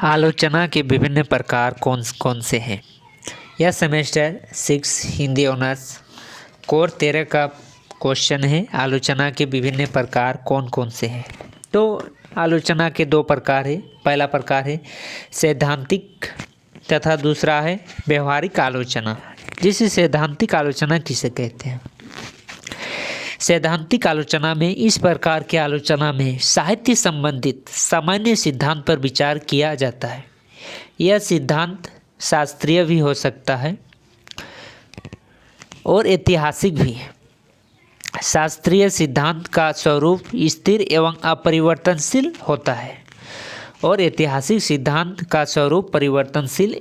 आलोचना के विभिन्न प्रकार कौन कौन से हैं। यह सेमेस्टर 6 हिंदी ऑनर्स कोर 13 का क्वेश्चन है। आलोचना के विभिन्न प्रकार कौन कौन से हैं। तो आलोचना के दो प्रकार है। पहला प्रकार है सैद्धांतिक तथा दूसरा है व्यवहारिक आलोचना, जिसे सैद्धांतिक आलोचना किसे कहते हैं। सैद्धांतिक आलोचना में इस प्रकार की आलोचना में साहित्य संबंधित सामान्य सिद्धांत पर विचार किया जाता है। यह सिद्धांत शास्त्रीय भी हो सकता है और ऐतिहासिक भी। शास्त्रीय सिद्धांत का स्वरूप स्थिर एवं अपरिवर्तनशील होता है और ऐतिहासिक सिद्धांत का स्वरूप परिवर्तनशील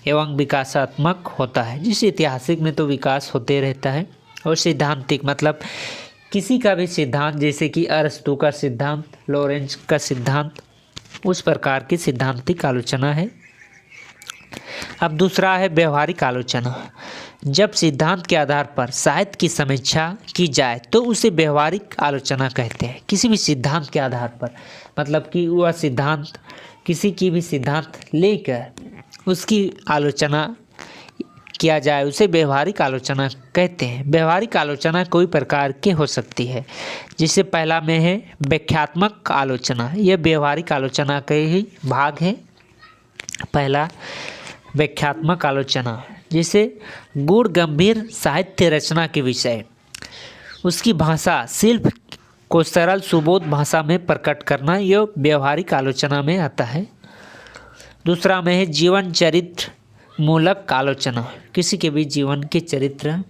एवं विकासात्मक होता है। जिस ऐतिहासिक में तो विकास होते रहता है और सैद्धांतिक मतलब किसी का भी सिद्धांत, जैसे कि अरस्तू का सिद्धांत, लॉरेंज का सिद्धांत, उस प्रकार की सैद्धांतिक आलोचना है। अब दूसरा है व्यवहारिक आलोचना। जब सिद्धांत के आधार पर साहित्य की समीक्षा की जाए तो उसे व्यवहारिक आलोचना कहते हैं। किसी भी सिद्धांत के आधार पर मतलब कि वह सिद्धांत किसी की भी सिद्धांत लेकर उसकी आलोचना किया जाए, उसे व्यवहारिक आलोचना कहते हैं। व्यवहारिक आलोचना कोई प्रकार की हो सकती है, जिससे पहला में है व्याख्यात्मक आलोचना। यह व्यवहारिक आलोचना के ही भाग है। पहला व्याख्यात्मक आलोचना, जिसे गूढ़ गंभीर साहित्य रचना के विषय, उसकी भाषा, शिल्प को सरल सुबोध भाषा में प्रकट करना, यह व्यवहारिक आलोचना में आता है। दूसरा में है जीवन चरित्र मूलक आलोचना। किसी के भी जीवन के चरित्र,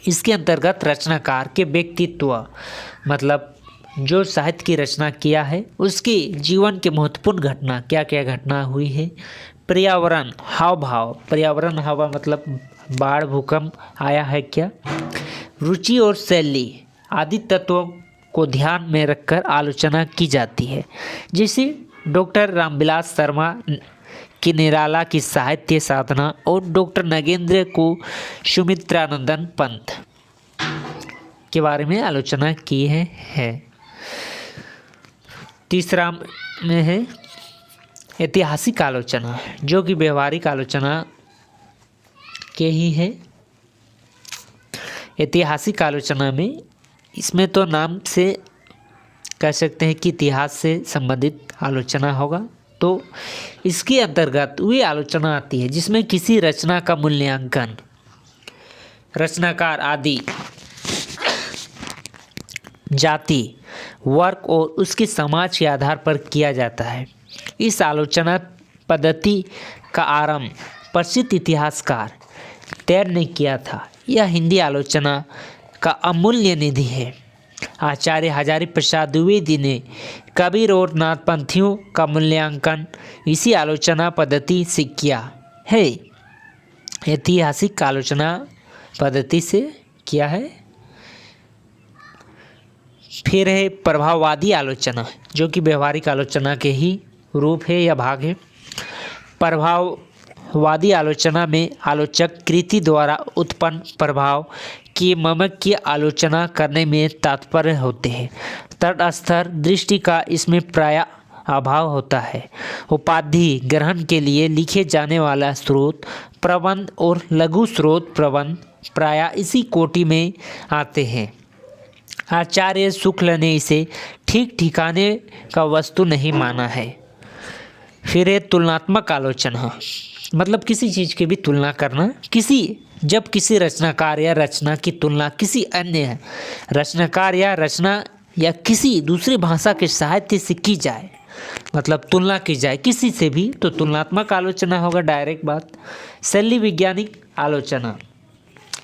इसके अंतर्गत रचनाकार के व्यक्तित्व मतलब जो साहित्य की रचना किया है उसके जीवन के महत्वपूर्ण घटना, क्या क्या घटना हुई है, पर्यावरण हाव भाव, पर्यावरण हाव मतलब बाढ़ भूकंप आया है क्या, रुचि और शैली आदि तत्वों को ध्यान में रखकर आलोचना की जाती है। जैसे डॉक्टर रामविलास शर्मा की निराला की साहित्य साधना और डॉक्टर नगेंद्र को सुमित्रानंदन पंत के बारे में आलोचना की है। तीसरा में है ऐतिहासिक आलोचना, जो कि व्यवहारिक आलोचना के ही है। ऐतिहासिक आलोचना में इसमें तो नाम से कह सकते हैं कि इतिहास से संबंधित आलोचना होगा। तो इसके अंतर्गत वही आलोचना आती है जिसमें किसी रचना का मूल्यांकन रचनाकार आदि जाति, वर्ग और उसके समाज के आधार पर किया जाता है। इस आलोचना पद्धति का आरंभ प्रसिद्ध इतिहासकार टैयर ने किया था। यह हिंदी आलोचना का अमूल्य निधि है। आचार्य हजारी प्रसाद द्विवेदी ने कबीर और नाथपंथियों का मूल्यांकन इसी आलोचना पद्धति से किया है। ऐतिहासिक आलोचना पद्धति से किया है। फिर है प्रभाववादी आलोचना, जो कि व्यवहारिक आलोचना के ही रूप है या भाग है। प्रभाववादी आलोचना में आलोचक कृति द्वारा उत्पन्न प्रभाव की ममक की आलोचना करने में तात्पर्य होते हैं। तटस्थ दृष्टि का इसमें प्रायः अभाव होता है। उपाधि ग्रहण के लिए लिखे जाने वाला स्रोत प्रबंध और लघु स्रोत प्रबंध प्रायः इसी कोटि में आते हैं। आचार्य शुक्ल ने इसे ठीक ठिकाने का वस्तु नहीं माना है। फिर है तुलनात्मक आलोचना, मतलब किसी चीज़ की भी तुलना करना। जब किसी रचनाकार या रचना की तुलना किसी अन्य रचनाकार या रचना या किसी दूसरी भाषा के साहित्य से की जाए, मतलब तुलना की जाए किसी से भी, तो तुलनात्मक आलोचना होगा। डायरेक्ट बात। शैली वैज्ञानिक आलोचना,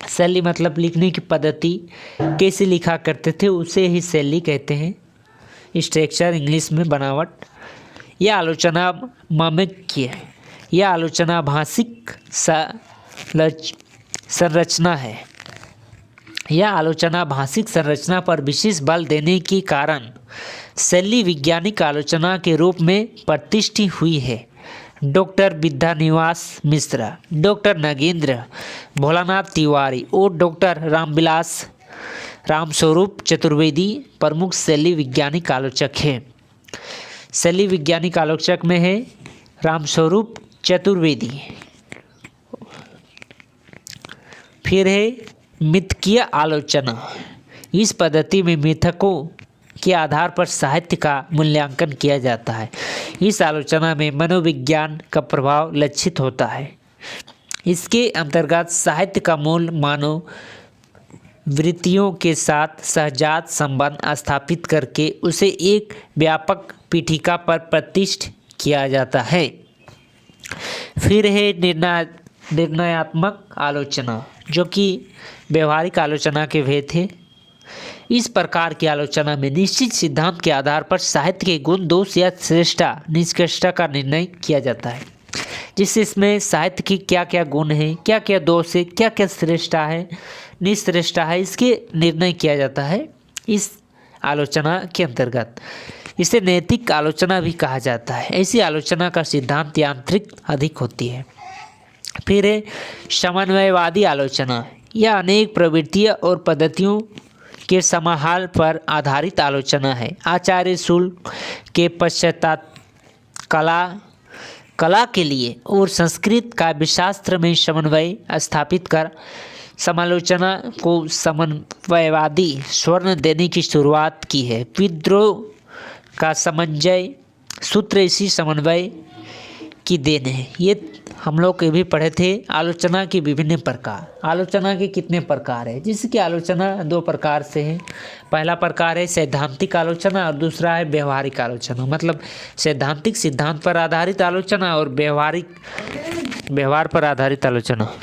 शैली मतलब लिखने की पद्धति, कैसे लिखा करते थे उसे ही शैली कहते हैं। स्ट्रक्चर इंग्लिश में बनावट। यह आलोचना मामक्य है। यह आलोचना भाषिक संरचना है। यह आलोचना भाषिक संरचना पर विशेष बल देने के कारण शैली वैज्ञानिक आलोचना के रूप में प्रतिष्ठित हुई है। डॉक्टर विद्यानिवास मिश्र, डॉक्टर नगेंद्र, भोलानाथ तिवारी और डॉक्टर रामस्वरूप चतुर्वेदी प्रमुख शैली वैज्ञानिक आलोचक हैं। शैली वैज्ञानिक आलोचक में है रामस्वरूप चतुर्वेदी। फिर है मिथकीय आलोचना। इस पद्धति में मिथकों के आधार पर साहित्य का मूल्यांकन किया जाता है। इस आलोचना में मनोविज्ञान का प्रभाव लक्षित होता है। इसके अंतर्गत साहित्य का मूल मानव वृत्तियों के साथ सहजात संबंध स्थापित करके उसे एक व्यापक पीठिका पर प्रतिष्ठित किया जाता है। फिर है निर्णयात्मक आलोचना, जो कि व्यवहारिक आलोचना के भेद है। इस प्रकार की आलोचना में निश्चित सिद्धांत के आधार पर साहित्य के गुण, दोष या श्रेष्ठता निष्कृष्टता का निर्णय किया जाता है। जिससे इसमें साहित्य की क्या क्या गुण है, क्या क्या दोष है, क्या क्या श्रेष्ठता है, निष्श्रेष्ठता है, इसके निर्णय किया जाता है इस आलोचना के अंतर्गत। इसे नैतिक आलोचना भी कहा जाता है। ऐसी आलोचना का सिद्धांत यांत्रिक अधिक होती है। फिर है समन्वयवादी आलोचना। यह अनेक प्रवृत्तियों और पद्धतियों के समाहार पर आधारित आलोचना है। आचार्य शुल्क के पश्चात कला के लिए और संस्कृत काव्यशास्त्र में समन्वय स्थापित कर समालोचना को समन्वयवादी स्वर्ण देने की शुरुआत की है। विद्रोह का समन्वय सूत्र इसी समन्वय की देन है। ये हम लोग ये भी पढ़े थे। आलोचना के विभिन्न प्रकार, आलोचना के कितने प्रकार है, जिसकी आलोचना दो प्रकार से है। पहला प्रकार है सैद्धांतिक आलोचना और दूसरा है व्यवहारिक आलोचना। मतलब सैद्धांतिक सिद्धांत पर आधारित आलोचना और व्यवहार पर आधारित आलोचना।